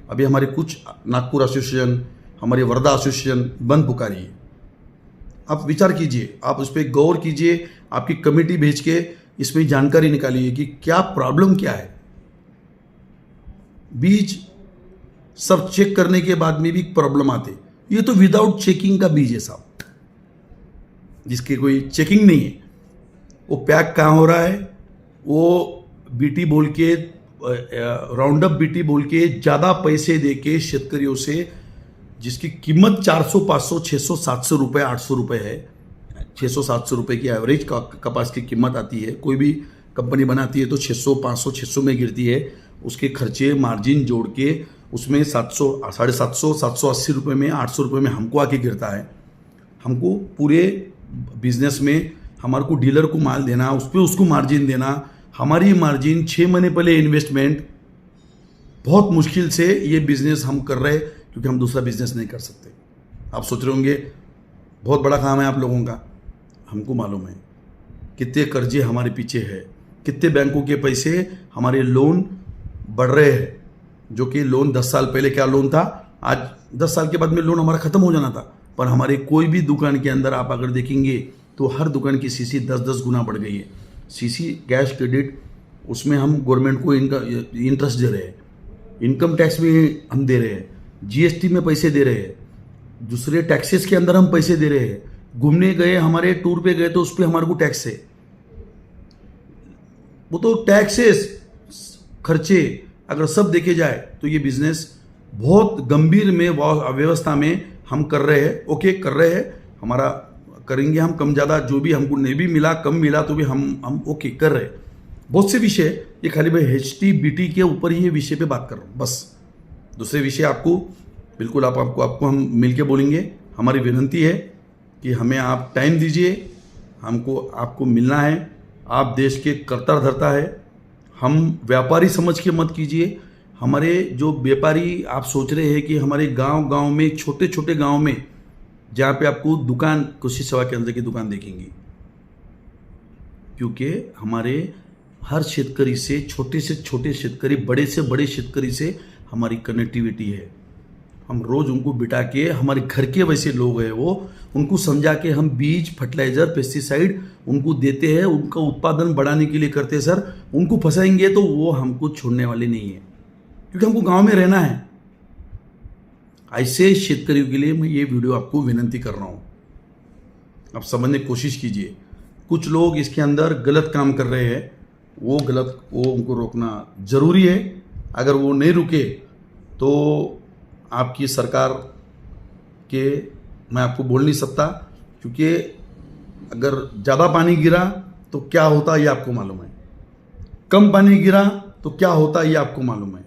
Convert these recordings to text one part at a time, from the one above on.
अभी हमारे कुछ नागपुर एसोसिएशन, हमारी वर्धा एसोसिएशन बंद पुकारी है। आप विचार कीजिए, आप उस पर गौर कीजिए, आपकी कमेटी भेज के इसमें जानकारी निकालिए कि क्या प्रॉब्लम क्या है। बीज सब चेक करने के बाद में भी प्रॉब्लम आते, ये तो विदाउट चेकिंग का बीज है साहब, जिसकी कोई चेकिंग नहीं है। वो पैक कहाँ हो रहा है, वो बीटी बोल के राउंड अप बीटी बोल के ज़्यादा पैसे दे के शेतकरियों से, जिसकी कीमत 400, 500, 600, 700 रुपये, 800 रुपये है, 600, 700 रुपये की एवरेज कपास की कीमत आती है। कोई भी कंपनी बनाती है तो 600, 500, 600 में गिरती है। उसके खर्चे मार्जिन जोड़ के उसमें 700, 750, 780 रुपये में, 800 रुपये में हमको आके गिरता है। हमको पूरे बिजनेस में हमारे को डीलर को माल देना, उस पर उसको मार्जिन देना, हमारी मार्जिन 6 महीने पहले इन्वेस्टमेंट, बहुत मुश्किल से ये बिजनेस हम कर रहे हैं, क्योंकि हम दूसरा बिजनेस नहीं कर सकते। आप सोच रहे होंगे बहुत बड़ा काम है आप लोगों का, हमको मालूम है कितने कर्जे हमारे पीछे है, कितने बैंकों के पैसे हमारे लोन बढ़ रहे हैं। जो कि लोन 10 साल पहले क्या लोन था, आज 10 साल के बाद में लोन हमारा ख़त्म हो जाना था। पर हमारे कोई भी दुकान के अंदर आप अगर देखेंगे तो हर दुकान की सीसी 10-10 गुना बढ़ गई है। सीसी कैश क्रेडिट, उसमें हम गवर्नमेंट को इनका इंटरेस्ट दे रहे हैं, इनकम टैक्स में हम दे रहे हैं, जीएसटी में पैसे दे रहे हैं, दूसरे टैक्सेस के अंदर हम पैसे दे रहे हैं। घूमने गए, हमारे टूर पे गए तो उस पर हमारे को टैक्स है। वो तो टैक्सेस खर्चे अगर सब देखे जाए तो ये बिजनेस बहुत गंभीर में अव्यवस्था में हम कर रहे हैं। ओके, कर रहे हैं, हमारा करेंगे हम कम ज़्यादा, जो भी हमको नहीं भी मिला, कम मिला तो भी हम ओके कर रहे हैं। बहुत से विषय, ये खाली भाई HTBT के ऊपर ही ये विषय पे बात कर रहा हूँ बस। दूसरे विषय आपको बिल्कुल आपको हम मिलके बोलेंगे। हमारी विनती है कि हमें आप टाइम दीजिए, हमको आपको मिलना है। आप देश के कर्ता धर्ता है, हम व्यापारी समझ के मत कीजिए। हमारे जो व्यापारी आप सोच रहे हैं कि हमारे गांव में, छोटे छोटे गांव में, जहाँ पे आपको दुकान, कृषि सेवा केंद्र की दुकान देखेंगी, क्योंकि हमारे हर शेतकरी से छोटे शेतकरी, बड़े से बड़े शेतकरी से हमारी कनेक्टिविटी है। हम रोज़ उनको बिठा के, हमारे घर के वैसे लोग हैं वो, उनको समझा के हम बीज, फर्टिलाइज़र, पेस्टिसाइड उनको देते हैं, उनका उत्पादन बढ़ाने के लिए करते हैं। सर, उनको फंसाएंगे तो वो हमको छोड़ने वाले नहीं है, क्योंकि हमको गांव में रहना है। ऐसे शेतकरियों के लिए मैं ये वीडियो आपको विनती कर रहा हूँ, आप समझने की कोशिश कीजिए। कुछ लोग इसके अंदर गलत काम कर रहे हैं, वो उनको रोकना ज़रूरी है। अगर वो नहीं रुके तो आपकी सरकार के मैं आपको बोल नहीं सकता, क्योंकि अगर ज़्यादा पानी गिरा तो क्या होता ये आपको मालूम है, कम पानी गिरा तो क्या होता ये आपको मालूम है।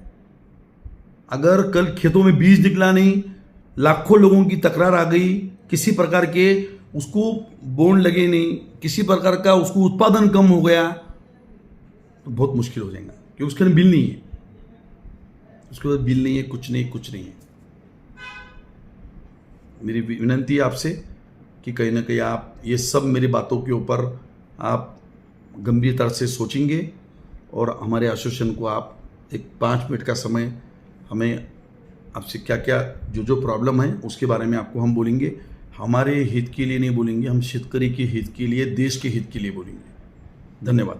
अगर कल खेतों में बीज निकला नहीं, लाखों लोगों की तकरार आ गई, किसी प्रकार के उसको बोन लगे नहीं, किसी प्रकार का उसको उत्पादन कम हो गया, तो बहुत मुश्किल हो जाएगा, क्योंकि उसके लिए बिल नहीं है, उसके बाद बिल नहीं है, कुछ नहीं है। मेरी विनती है आपसे कि कहीं ना कहीं आप ये सब मेरी बातों के ऊपर आप गंभीरता से सोचेंगे, और हमारे एसोसिएशन को आप एक 5 मिनट का समय हमें आपसे क्या जो प्रॉब्लम है उसके बारे में आपको हम बोलेंगे। हमारे हित के लिए नहीं बोलेंगे, हम शेतकरी के हित के लिए, देश के हित के लिए बोलेंगे। धन्यवाद।